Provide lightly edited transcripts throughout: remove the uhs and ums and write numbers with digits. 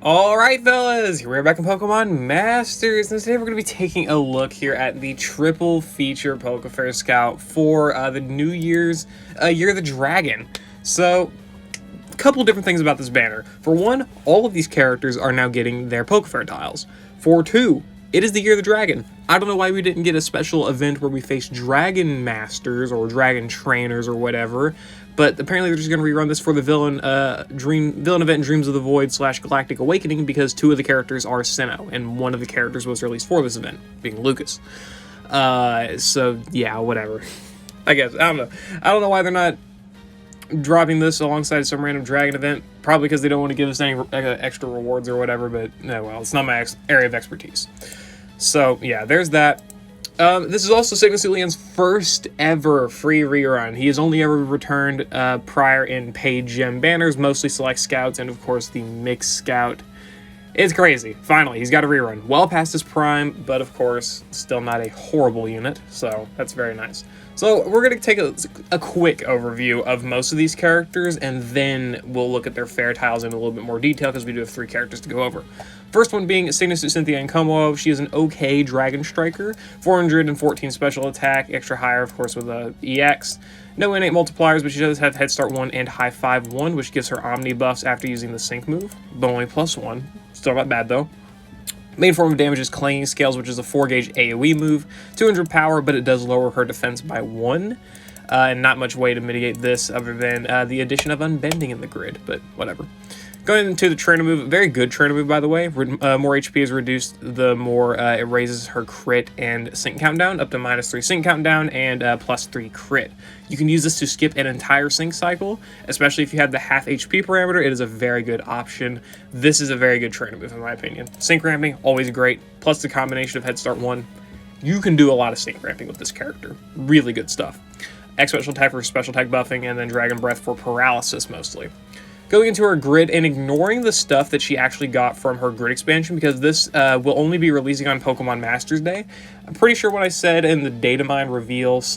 Alright fellas, here we're back in Pokemon Masters, and today we're going to be taking a look here at the triple feature PokeFair Scout for the New Year's Year of the Dragon. So, a couple different things about this banner. For one, all of these characters are now getting their PokeFair tiles. For two, it is the Year of the Dragon. I don't know why we didn't get a special event where we face Dragon Masters or Dragon Trainers or whatever, but apparently they're just going to rerun this for the villain event in Dreams of the Void / Galactic Awakening, because two of the characters are Sinnoh, and one of the characters was released for this event, being Lucas. So yeah, whatever. I guess, I don't know why they're not dropping this alongside some random dragon event. Probably because they don't want to give us any extra rewards or whatever, but no, well, it's not my area of expertise. So yeah, there's that. This is also SYGNA Sulian's first ever free rerun. He has only ever returned prior in paid gem banners, mostly select scouts, and of course the mixed scout. It's crazy. Finally, he's got a rerun. Well past his prime, but of course, still not a horrible unit, so that's very nice. So we're going to take a quick overview of most of these characters, and then we'll look at their fair tiles in a little bit more detail, because we do have 3 characters to go over. First one being SYGNA Cynthia Nkomo. She is an okay Dragon Striker, 414 special attack, extra higher, of course, with a EX. No innate multipliers, but she does have Head Start 1 and High 5 1, which gives her Omni buffs after using the Sync move, but only +1. Still not bad, though. Main form of damage is Clanging Scales, which is a 4-gauge AoE move, 200 power, but it does lower her defense by 1. And not much way to mitigate this other than the addition of Unbending in the grid, but whatever. Going into the trainer move, very good trainer move, by the way. More HP is reduced, the more it raises her crit and sync countdown, up to -3 sync countdown and +3 crit. You can use this to skip an entire sync cycle, especially if you have the half HP parameter. It is a very good option. This is a very good trainer move, in my opinion. Sync ramping, always great, plus the combination of Head Start 1. You can do a lot of sync ramping with this character. Really good stuff. X special attack for special attack buffing, and then Dragon Breath for paralysis, mostly. Going into her grid and ignoring the stuff that she actually got from her grid expansion, because this will only be releasing on Pokemon Masters Day. I'm pretty sure what I said in the data mine reveal /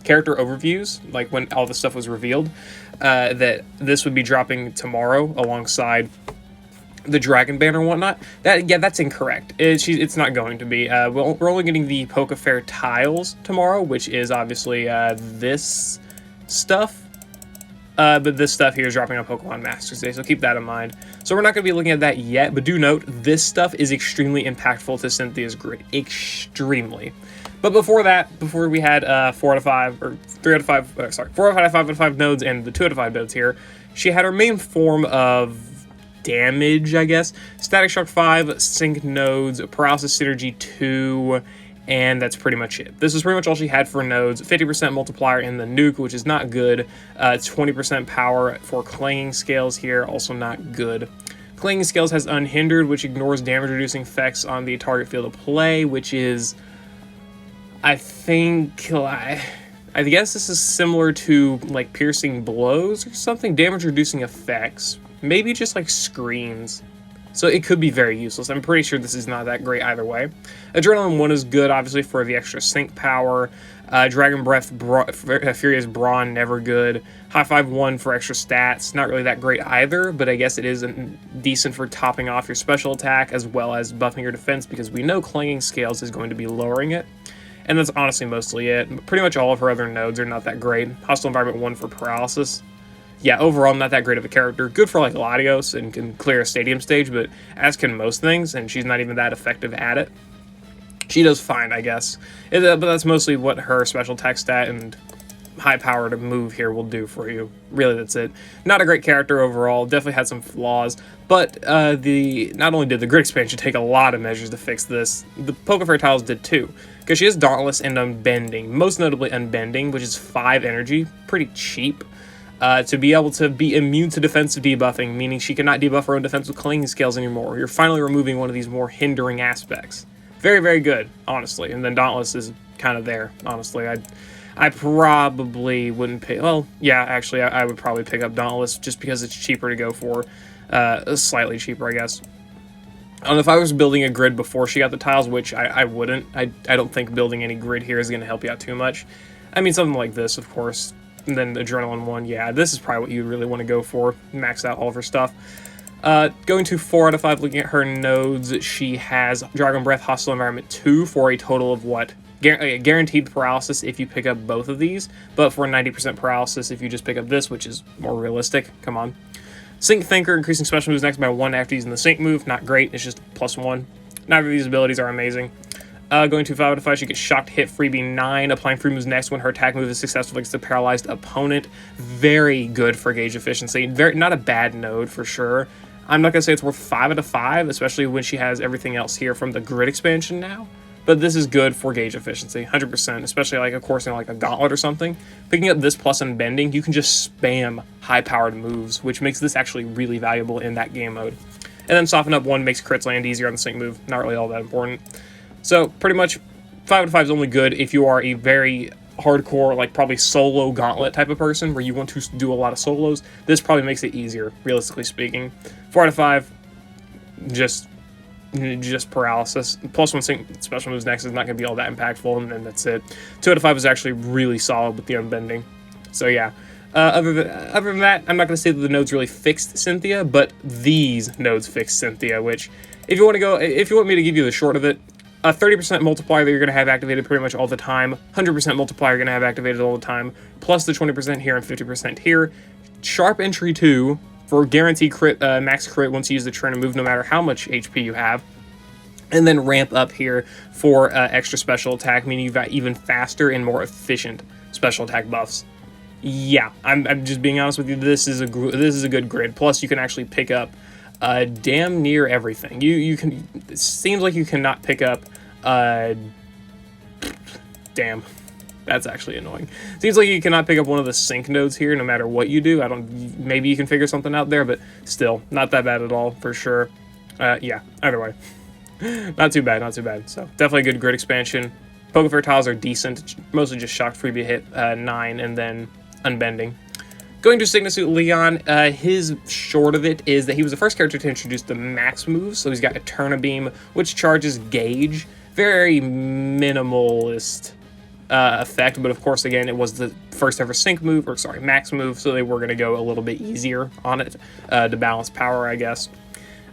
character overviews, like when all the stuff was revealed, that this would be dropping tomorrow alongside the Dragon Banner and whatnot. That's incorrect. It's not going to be. We're only getting the PokeFair tiles tomorrow, which is obviously this stuff. But this stuff here is dropping on Pokemon Masters Day, so keep that in mind. So we're not going to be looking at that yet, but do note, this stuff is extremely impactful to Cynthia's grid. Extremely. But before that, before we had 4 out of 5, or 3 out of 5, sorry, 4 out of 5 out of 5 nodes and the 2 out of 5 nodes here, she had her main form of damage, I guess. Static Shock 5, Sync nodes, Paralysis Synergy 2, and that's pretty much it. This is pretty much all she had for nodes. 50% multiplier in the nuke, which is not good. 20% power for Clanging Scales here, also not good. Clanging Scales has Unhindered, which ignores damage-reducing effects on the target field of play, which is, I guess this is similar to, like, Piercing Blows or something. Damage-reducing effects. Maybe just, like, screens. So it could be very useless. I'm pretty sure this is not that great either way. Adrenaline 1 is good, obviously, for the extra sync power. Dragon Breath, Furious Brawn, never good. High 5 1 for extra stats, not really that great either, but I guess it is decent for topping off your special attack as well as buffing your defense, because we know Clanging Scales is going to be lowering it. And that's honestly mostly it. Pretty much all of her other nodes are not that great. Hostile Environment 1 for paralysis. Yeah, overall, not that great of a character. Good for, like, Latios and can clear a stadium stage, but as can most things, and she's not even that effective at it. She does fine, I guess. But that's mostly what her special attack stat and high power to move here will do for you. Really, that's it. Not a great character overall. Definitely had some flaws, but not only did the grid expansion take a lot of measures to fix this, the PokeFair tiles did too, because she has Dauntless and Unbending, most notably Unbending, which is 5 energy, pretty cheap. To be able to be immune to defensive debuffing, meaning she cannot debuff her own defense with Clanging Scales anymore. You're finally removing one of these more hindering aspects. Very, very good, honestly. And then Dauntless is kind of there, honestly. I probably wouldn't pick... Well, yeah, actually, I would probably pick up Dauntless just because it's cheaper to go for. Slightly cheaper, I guess. I don't know if I was building a grid before she got the tiles, which I wouldn't. I don't think building any grid here is going to help you out too much. I mean, something like this, of course. And then the Adrenaline 1, yeah, this is probably what you really want to go for. Max out all of her stuff. Going to 4 out of 5, looking at her nodes, she has Dragon Breath, Hostile Environment 2 for a total of what? Guaranteed paralysis if you pick up both of these, but for 90% paralysis if you just pick up this, which is more realistic. Come on. Sync Thinker, increasing special moves next by 1 after using the Sync move. Not great, it's just +1. Neither of these abilities are amazing. Going to 5 out of 5, she gets Shocked Hit, freebie 9, applying free moves next when her attack move is successful against a paralyzed opponent. Very good for gauge efficiency. Not a bad node for sure. I'm not going to say it's worth 5 out of 5, especially when she has everything else here from the grid expansion now. But this is good for gauge efficiency, 100%, especially like, of course, in like a gauntlet or something. Picking up this plus unbending, you can just spam high-powered moves, which makes this actually really valuable in that game mode. And then Soften Up 1 makes crits land easier on the Sync move, not really all that important. So pretty much 5 out of 5 is only good if you are a very hardcore, like probably solo gauntlet type of person where you want to do a lot of solos. This probably makes it easier, realistically speaking. 4 out of 5, just paralysis. +1 sync special moves next is not going to be all that impactful, and then that's it. 2 out of 5 is actually really solid with the unbending. So yeah. Other than that, I'm not going to say that the nodes really fixed Cynthia, but these nodes fixed Cynthia, which, if you want me to give you the short of it, a 30% multiplier that you're going to have activated pretty much all the time, 100% multiplier you're going to have activated all the time, plus the 20% here and 50% here. Sharp Entry 2 for guaranteed crit, max crit once you use the turn and move no matter how much HP you have. And then ramp up here for extra special attack, meaning you've got even faster and more efficient special attack buffs. Yeah, I'm just being honest with you, this is a good grid. Plus you can actually pick up damn near everything. It seems like you cannot pick up damn, that's actually annoying. Seems like you cannot pick up one of the sync nodes here no matter what you do. Maybe you can figure something out there, but still not that bad at all for sure. Yeah, either way. Not too bad. So definitely a good grid expansion. PokeFair tiles are decent, mostly just shocked freebie hit 9 and then unbending. Going to SYGNA Suit Leon, his short of it is that he was the first character to introduce the max moves. So he's got Eterna Beam, which charges gauge. Very minimalist effect, but of course, again, it was the first ever max move, so they were going to go a little bit easier on it to balance power, I guess.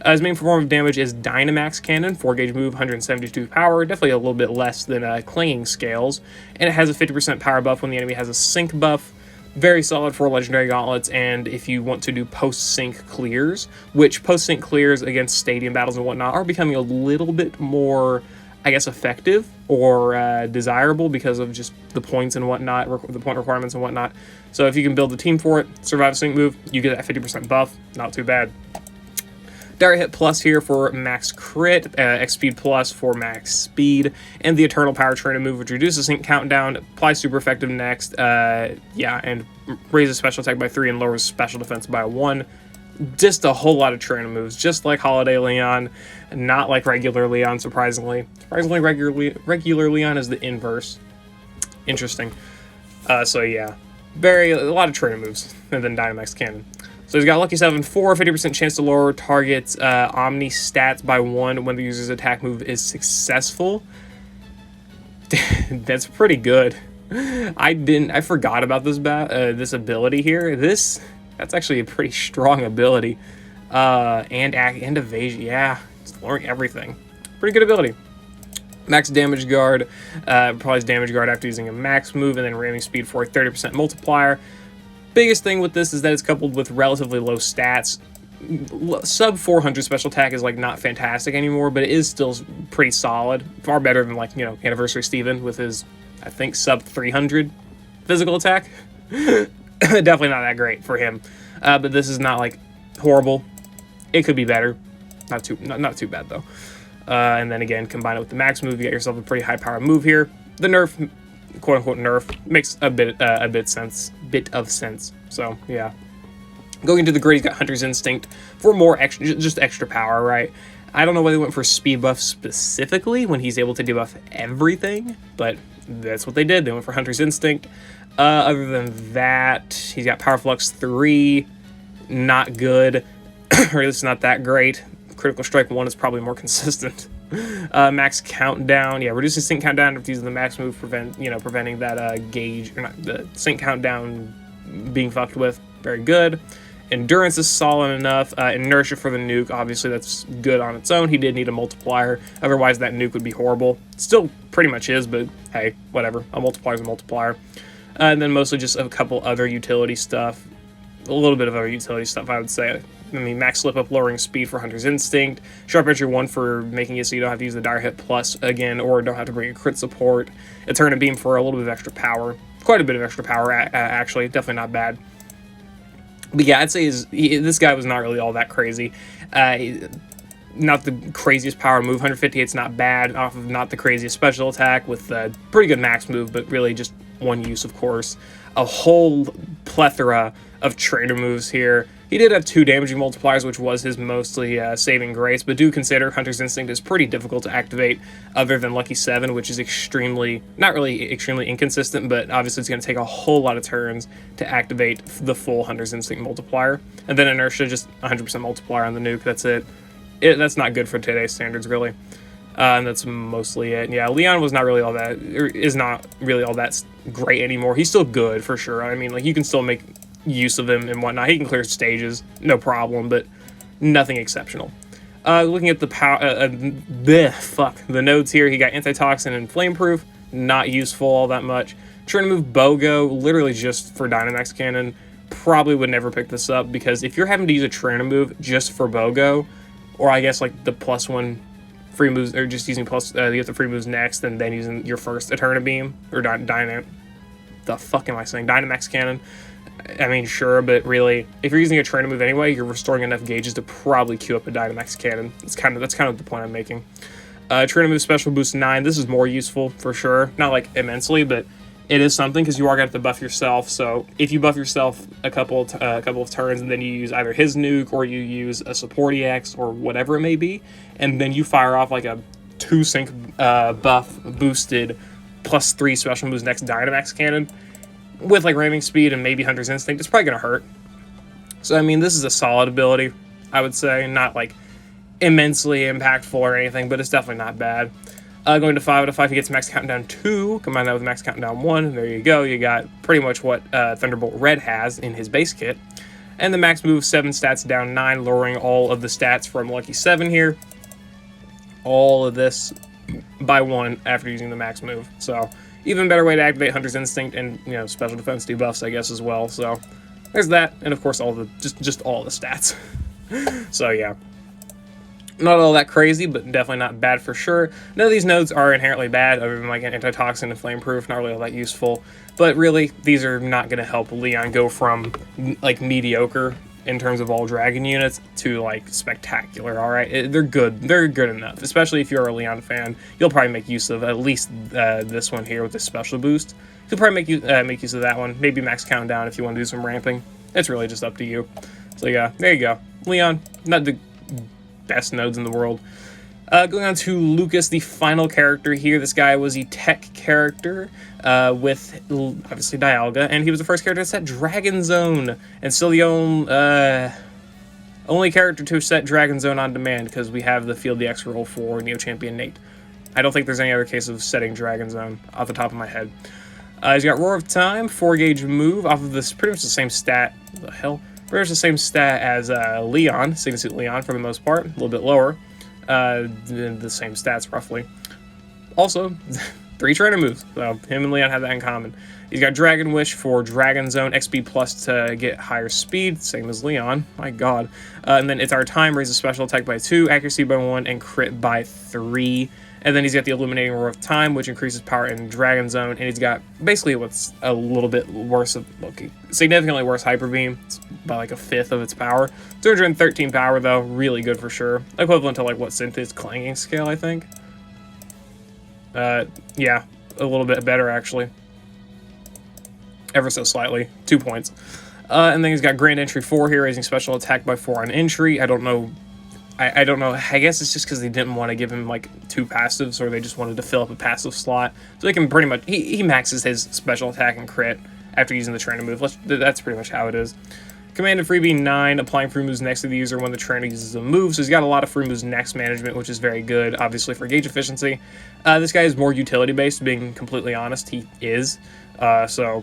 His main form of damage is Dynamax Cannon, 4 gauge move, 172 power, definitely a little bit less than Clinging Scales, and it has a 50% power buff when the enemy has a sync buff. Very solid for legendary gauntlets, and if you want to do post-sync clears, which post-sync clears against stadium battles and whatnot are becoming a little bit more, I guess, effective or desirable because of just the points and whatnot, the point requirements and whatnot. So if you can build a team for it, survive a sync move, you get that 50% buff, not too bad. Direct Hit Plus here for max crit, X Speed Plus for max speed, and the Eternal Power Trainer move, which reduces sync countdown, applies super effective next, yeah, and raises special attack by 3 and lowers special defense by 1. Just a whole lot of trainer moves, just like Holiday Leon, not like regular Leon, surprisingly. Surprisingly, regular Leon is the inverse. Interesting. So yeah, a lot of trainer moves, and then Dynamax Cannon. So he's got Lucky 7 4, 50% chance to lower target's Omni stats by 1 when the user's attack move is successful. That's pretty good. I forgot about this ability here. That's actually a pretty strong ability. And evasion, yeah, it's lowering everything. Pretty good ability. Max Damage Guard, applies Damage Guard after using a max move, and then ramming speed for a 30% multiplier. Biggest thing with this is that it's coupled with relatively low stats. Sub 400 special attack is like not fantastic anymore, but it is still pretty solid. Far better than, like, Anniversary Steven with his, I think, sub 300 physical attack. Definitely not that great for him. But this is not like horrible. It could be better. Not too bad though. And then again, combine it with the max move, you get yourself a pretty high power move here. The nerf, quote unquote nerf, makes a bit of sense. So yeah. Going into the grid, he's got Hunter's Instinct for more extra power, right? I don't know why they went for speed buff specifically when he's able to debuff everything, but that's what they did. They went for Hunter's Instinct. Other than that, he's got Power Flux 3, not good, or at least not that great. Critical Strike 1 is probably more consistent. Max Countdown, yeah, reducing sync countdown after using the max move, preventing that gauge, or not, the sync countdown being fucked with. Very good. Endurance is solid enough. Inertia for the nuke, obviously that's good on its own. He did need a multiplier, otherwise that nuke would be horrible. Still pretty much is, but hey, whatever. A multiplier is a multiplier. And then mostly just a couple other utility stuff. A little bit of other utility stuff, I would say. I mean, max slip up, lowering speed for Hunter's Instinct. Sharp Entry 1 for making it so you don't have to use the Dire Hit Plus again, or don't have to bring a crit support. Eternal Beam for a little bit of extra power. Quite a bit of extra power, actually. Definitely not bad. But yeah, I'd say this guy was not really all that crazy. Not the craziest power move. 158's not bad, off of not the craziest special attack, with pretty good max move, but really just one use, of course. A whole plethora of trainer moves here. He did have 2 damaging multipliers, which was his mostly saving grace, but do consider Hunter's Instinct is pretty difficult to activate other than Lucky 7, which is extremely, not really extremely inconsistent, but obviously it's going to take a whole lot of turns to activate the full Hunter's Instinct multiplier. And then Inertia, just 100% multiplier on the nuke, that's it. That's not good for today's standards, really. And that's mostly it. Yeah, Leon was not really all that, or is not really all that great anymore. He's still good, for sure. I mean, like, you can still make use of him and whatnot. He can clear stages, no problem, but nothing exceptional. Looking at the the nodes here, he got Antitoxin and Flameproof, not useful all that much. Trying to move BOGO, literally just for Dynamax Cannon, probably would never pick this up, because if you're having to use a Trainer move just for BOGO, or I guess like the +1 free moves, or just using you get the free moves next, and then using your first Eterna Beam, or Dynamax Cannon. I mean, sure, but really, if you're using a trainer move anyway, you're restoring enough gauges to probably queue up a Dynamax Cannon. That's kind of the point I'm making. Trainer move Special Boost 9. This is more useful for sure. Not like immensely, but it is something, because you are going to have to buff yourself. So if you buff yourself a couple of turns, and then you use either his nuke, or you use a support EX, or whatever it may be, and then you fire off like a 2-sync buff boosted +3 special moves next Dynamax Cannon with like ramming speed and maybe Hunter's Instinct, it's probably going to hurt. So I mean, this is a solid ability, I would say. Not like immensely impactful or anything, but it's definitely not bad. Going to 5 out of 5, he gets Max Countdown 2. Combine that with Max Countdown 1. There you go. You got pretty much what Thunderbolt Red has in his base kit. And the max move 7 stats down 9, lowering all of the stats from Lucky 7 here. All of this by 1 after using the max move. So even better way to activate Hunter's Instinct, and special defense debuffs, I guess, as well. So there's that, and of course all the just all the stats. So yeah. Not all that crazy, but definitely not bad for sure. None of these nodes are inherently bad, other than like Antitoxin and Flameproof, not really all that useful. But really, these are not going to help Leon go from like mediocre in terms of all dragon units to like spectacular. All right, they're good. They're good enough, especially if you're a Leon fan. You'll probably make use of at least this one here with this special boost. You'll probably make use of that one. Maybe max countdown if you want to do some ramping. It's really just up to you. So yeah, there you go. Leon, not the best nodes in the world. Going on to Lucas, the final character here. This guy was a tech character with obviously Dialga, and he was the first character to set Dragon Zone, and still the only character to set Dragon Zone on demand, because we have the Field DX role for Neo Champion Nate. I don't think there's any other case of setting Dragon Zone off the top of my head. He's got Roar of Time, 4-gauge move off of this pretty much the same stat. What the hell? Pretty much the same stat as Leon, Sigma Suit Leon for the most part, a little bit lower. The same stats roughly. Also, 3 trainer moves, so him and Leon have that in common. He's got Dragon Wish for Dragon Zone, XP plus to get higher speed, same as Leon, my god. And then It's Our Time, raises special attack by 2, accuracy by 1, and crit by 3. And then he's got the Illuminating Roar of Time, which increases power in Dragon Zone, and he's got basically what's a little bit worse of, significantly worse Hyper Beam. It's by like a fifth of its power. 213 power though, really good for sure. Equivalent to like what Cynthia's Clanging Scale, I think. Yeah, a little bit better actually. Ever so slightly, 2 points. And then he's got Grand Entry 4 here, raising special attack by 4 on entry. I don't know. I don't know. I guess it's just because they didn't want to give him like 2 passives, or they just wanted to fill up a passive slot. So they can pretty much he maxes his special attack and crit after using the trainer move. That's pretty much how it is. Command and freebie 9, applying free moves next to the user when the trainer uses a move. So he's got a lot of free moves next management, which is very good, obviously, for gauge efficiency. This guy is more utility based, being completely honest. He is. So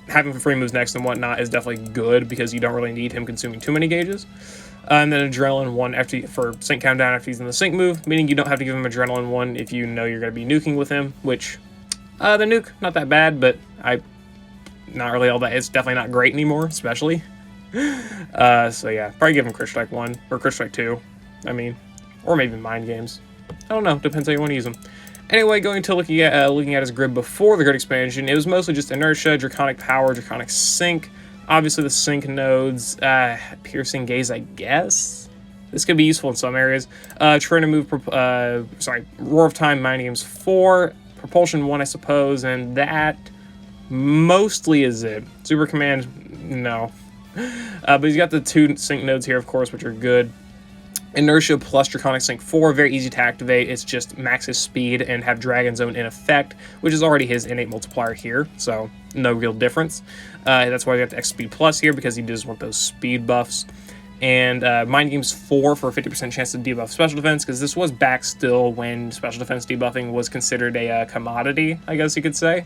having free moves next and whatnot is definitely good because you don't really need him consuming too many gauges. And then Adrenaline 1 for sync countdown after he's in the sync move, meaning you don't have to give him Adrenaline 1 if you know you're going to be nuking with him, which, the nuke, not that bad, but not really all that, it's definitely not great anymore, especially. So yeah, probably give him Crit Strike 1, or Crit Strike 2, I mean, or maybe Mind Games. I don't know, depends how you want to use them. Anyway, going to looking at his grid before the grid expansion, it was mostly just Inertia, Draconic Power, Draconic Sync. Obviously, the Sync nodes, Piercing Gaze, I guess. This could be useful in some areas. Trying to move, Roar of Time, Mind Games 4, Propulsion 1, I suppose, and that mostly is it. Super Command, no. But he's got the 2 Sync nodes here, of course, which are good. Inertia plus Draconic Sync 4, very easy to activate. It's just max his speed and have Dragon Zone in effect, which is already his innate multiplier here, so no real difference. That's why we got the X Speed Plus here, because he does want those speed buffs. And Mind Games 4 for a 50% chance to debuff Special Defense, because this was back still when Special Defense debuffing was considered a commodity, I guess you could say,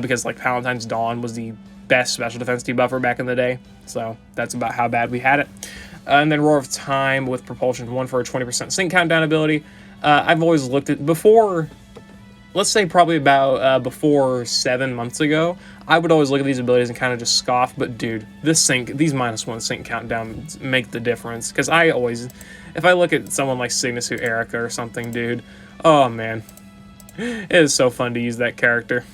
because like Palatine's Dawn was the best Special Defense debuffer back in the day, so that's about how bad we had it. And then Roar of Time with Propulsion 1 for a 20% sync countdown ability. I've always looked at, before, let's say probably about before 7 months ago, I would always look at these abilities and kind of just scoff, but dude, these -1 sync countdown make the difference. Because if I look at someone like SYGNA Suit Erica or something, dude, oh man, it is so fun to use that character.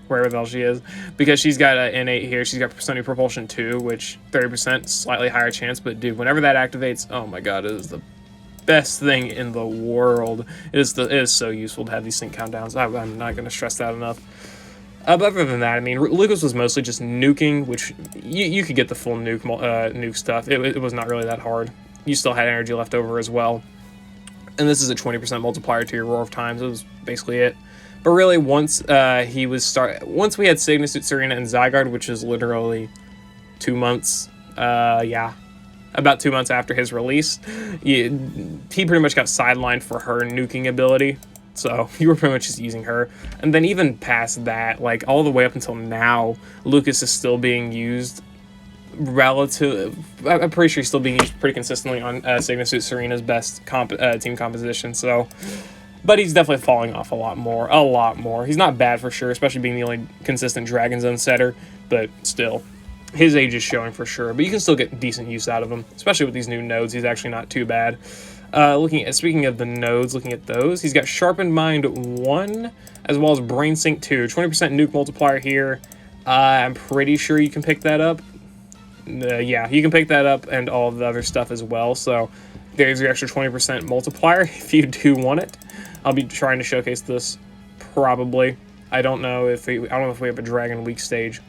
Wherever the hell she is, because she's got an innate here. She's got Personified Propulsion 2, which 30%, slightly higher chance, but dude, whenever that activates, oh my god, it is the best thing in the world. It is so useful to have these sync countdowns. I'm not going to stress that enough. But other than that, I mean, Lucas was mostly just nuking, which you could get the full nuke stuff. It was not really that hard. You still had energy left over as well. And this is a 20% multiplier to your Roar of Time, so it was basically it. But really, once we had SYGNA Suit Serena and Zygarde, which is literally 2 months, about 2 months after his release, he pretty much got sidelined for her nuking ability. So you were pretty much just using her. And then even past that, like all the way up until now, Lucas is still being used I'm pretty sure he's still being used pretty consistently on SYGNA Suit Serena's best team composition, so... But he's definitely falling off a lot more. He's not bad for sure, especially being the only consistent Dragon Zone setter, but still, his age is showing for sure. But you can still get decent use out of him, especially with these new nodes. He's actually not too bad. Speaking of the nodes, looking at those, he's got Sharpened Mind 1, as well as Brain Sync 2. 20% nuke multiplier here. I'm pretty sure you can pick that up. Yeah, you can pick that up and all of the other stuff as well, so there's your extra 20% multiplier if you do want it. I'll be trying to showcase this, probably. I don't know if we have a Dragon Week stage.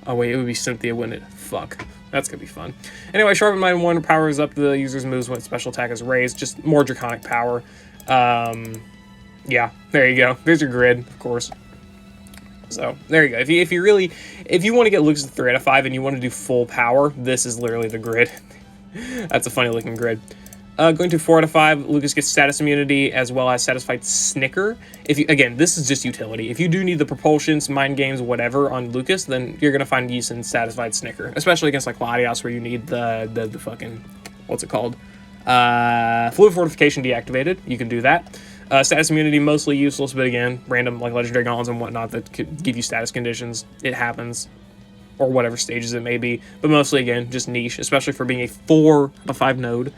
Oh wait, it would be Cynthia, wouldn't it? Fuck. That's gonna be fun. Anyway, Sharpen Mind 1 powers up the user's moves when special attack is raised. Just more draconic power. Yeah, there you go. There's your grid, of course. So, there you go. If you want to get Lucas to 3 out of 5 and you want to do full power, this is literally the grid. That's a funny looking grid. Going to 4 out of 5, Lucas gets status immunity as well as satisfied snicker. Again, this is just utility. If you do need the propulsions, mind games, whatever on Lucas, then you're gonna find use in satisfied snicker, especially against like Latios, where you need the fucking, what's it called? Fluid fortification deactivated. You can do that. Status immunity mostly useless, but again, random like legendary gauntlets and whatnot that could give you status conditions. It happens, or whatever stages it may be. But mostly again, just niche, especially for being a 4 out of 5 node.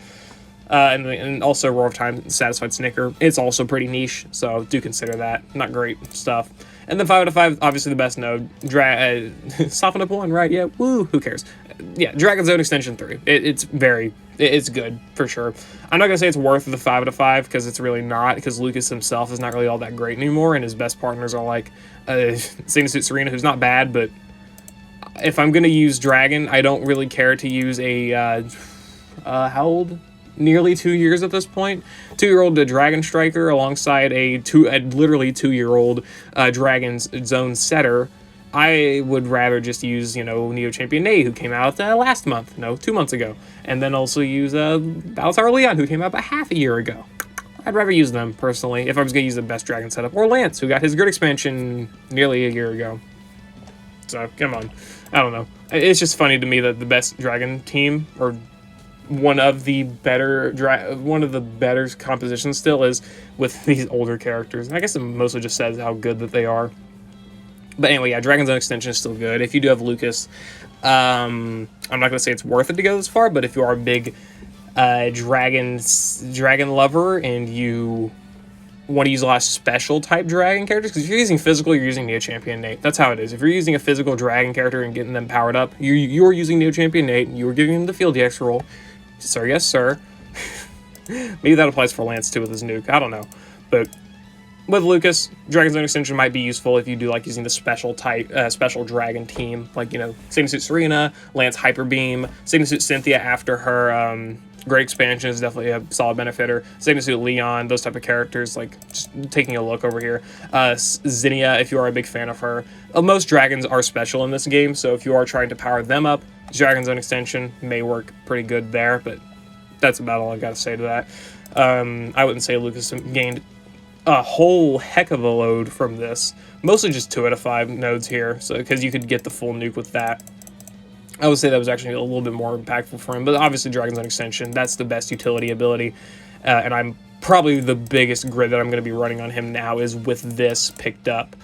And also Roar of Time, Satisfied Snicker. It's also pretty niche, so do consider that. Not great stuff. And then 5 out of 5, obviously the best node. Soften up 1, right? Yeah, woo, who cares? Yeah, Dragon Zone Extension 3. It's good, for sure. I'm not going to say it's worth the 5 out of 5, because it's really not, because Lucas himself is not really all that great anymore, and his best partners are like SYGNA Suit Serena, who's not bad, but if I'm going to use Dragon, I don't really care to use a, how old? Nearly 2 years at this point. 2-year-old Dragon Striker alongside a literally 2-year-old Dragon Zone setter. I would rather just use, Neo Champion Nate, who came out last month, 2 months ago. And then also use Baltar Leon, who came out about half a year ago. I'd rather use them, personally, if I was going to use the best Dragon setup. Or Lance, who got his grid expansion nearly a year ago. So, come on. I don't know. It's just funny to me that the best dragon team, or one of the better compositions still, is with these older characters. And I guess it mostly just says how good that they are. But anyway, yeah, Dragon Zone Extension is still good. If you do have Lucas, I'm not going to say it's worth it to go this far, but if you are a big dragon lover and you want to use a lot of special type dragon characters, because if you're using physical, you're using Neo Champion Nate. That's how it is. If you're using a physical dragon character and getting them powered up, you're using Neo Champion Nate, and you are giving him the Field DX roll. Sir, yes, sir. Maybe that applies for Lance too with his nuke. I don't know. But with Lucas, Dragon Zone Extension might be useful if you do like using the special type, special dragon team, like, you know, SYGNA Suit Serena, Lance Hyper Beam, SYGNA Suit Cynthia after her great expansion is definitely a solid benefitter. SYGNA Suit Leon, those type of characters, like, just taking a look over here. Zinnia, if you are a big fan of her. Most dragons are special in this game, so if you are trying to power them up, Dragon Zone Extension may work pretty good there, but that's about all I've got to say to that. I wouldn't say Lucas gained a whole heck of a load from this. Mostly just 2 out of 5 nodes here, so because you could get the full nuke with that. I would say that was actually a little bit more impactful for him, but obviously Dragon Zone Extension, that's the best utility ability, and I'm probably the biggest grid that I'm going to be running on him now is with this picked up.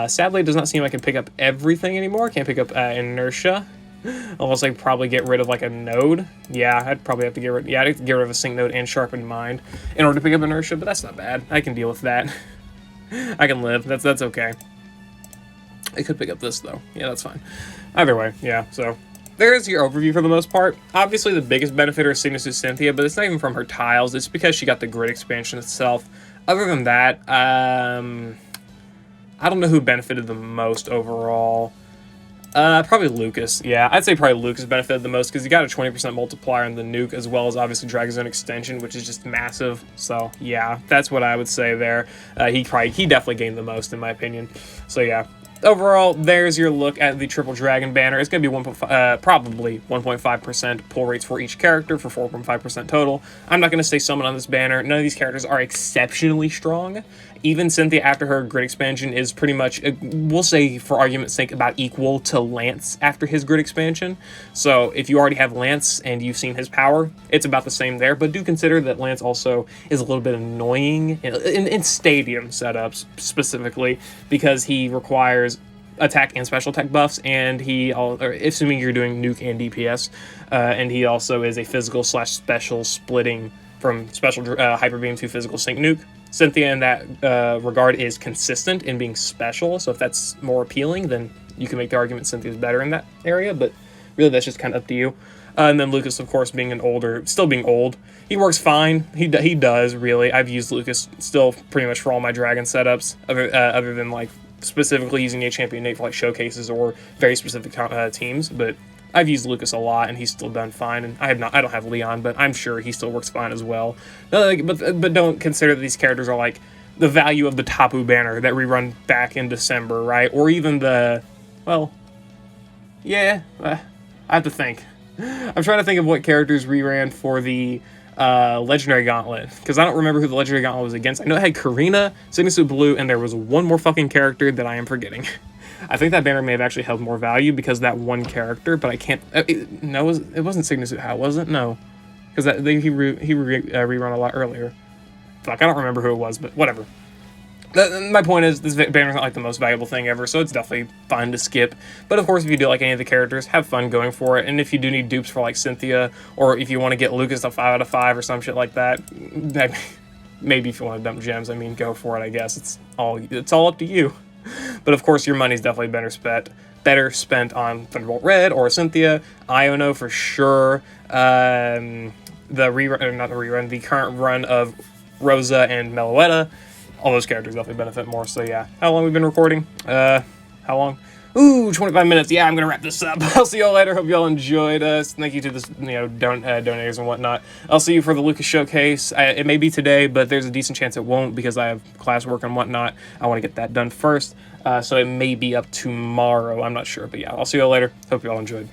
Sadly, it does not seem like I can pick up everything anymore. Can't pick up Inertia. Unless I probably get rid of like a node. Yeah, I'd probably have to get rid. Yeah, I'd have to get rid of a sync node and Sharpened Mind in order to pick up Inertia, but that's not bad. I can deal with that. I can live. That's okay. I could pick up this though. Yeah, that's fine. Either way, yeah. So there's your overview for the most part. Obviously, the biggest benefit is SYGNA Suit Cynthia, but it's not even from her tiles. It's because she got the grid expansion itself. Other than that, I don't know who benefited the most overall. Probably Lucas. Yeah, I'd say probably Lucas benefited the most because he got a 20% multiplier on the nuke, as well as obviously Dragon Zone Extension, which is just massive. So yeah, that's what I would say there. He definitely gained the most in my opinion. So yeah. Overall, there's your look at the Triple Dragon banner. It's going to be probably 1.5% pull rates for each character for 4.5% total. I'm not going to say summon on this banner. None of these characters are exceptionally strong. Even Cynthia, after her grid expansion, is pretty much, we'll say for argument's sake, about equal to Lance after his grid expansion. So if you already have Lance and you've seen his power, it's about the same there. But do consider that Lance also is a little bit annoying in stadium setups specifically, because he requires attack and special attack buffs, and assuming you're doing nuke and DPS, and he also is a physical / special splitting from special hyper beam to physical sync nuke. Cynthia in that regard is consistent in being special, so if that's more appealing, then you can make the argument Cynthia's better in that area, but really that's just kind of up to you. And then Lucas, of course, still being old, he works fine. He does, really. I've used Lucas still pretty much for all my dragon setups, other than like specifically using a champion Nate for like showcases or very specific teams, but I've used Lucas a lot and he's still done fine, and I don't have Leon, but I'm sure he still works fine as well. But don't consider that these characters are like the value of the Tapu banner that we run back in December, right? Or even I have to think. I'm trying to think of what characters we ran for the Legendary Gauntlet, because I don't remember who the Legendary Gauntlet was against. I know it had Karina, SYGNA Suit Blue, and there was one more fucking character that I am forgetting. I think that banner may have actually held more value because that one character, but I can't. No, it wasn't SYGNA Suit How, was it? No, because he rerun a lot earlier. Fuck, I don't remember who it was, but whatever. My point is, this banner's not like the most valuable thing ever, so it's definitely fine to skip. But of course, if you do like any of the characters, have fun going for it. And if you do need dupes for like Cynthia, or if you want to get Lucas to 5 out of 5 or some shit like that, maybe if you want to dump gems, I mean, go for it. I guess it's all up to you. But of course, your money's definitely better spent on Thunderbolt Red or Cynthia, Iono for sure. The current run of Rosa and Meloetta. All those characters definitely benefit more. So yeah, how long we've been recording? How long? Ooh, 25 minutes. Yeah, I'm gonna wrap this up. I'll see y'all later. Hope y'all enjoyed. Thank you to this, donators and whatnot. I'll see you for the Lucas Showcase. It may be today, but there's a decent chance it won't because I have classwork and whatnot. I want to get that done first. So it may be up tomorrow. I'm not sure, but yeah, I'll see y'all later. Hope y'all enjoyed.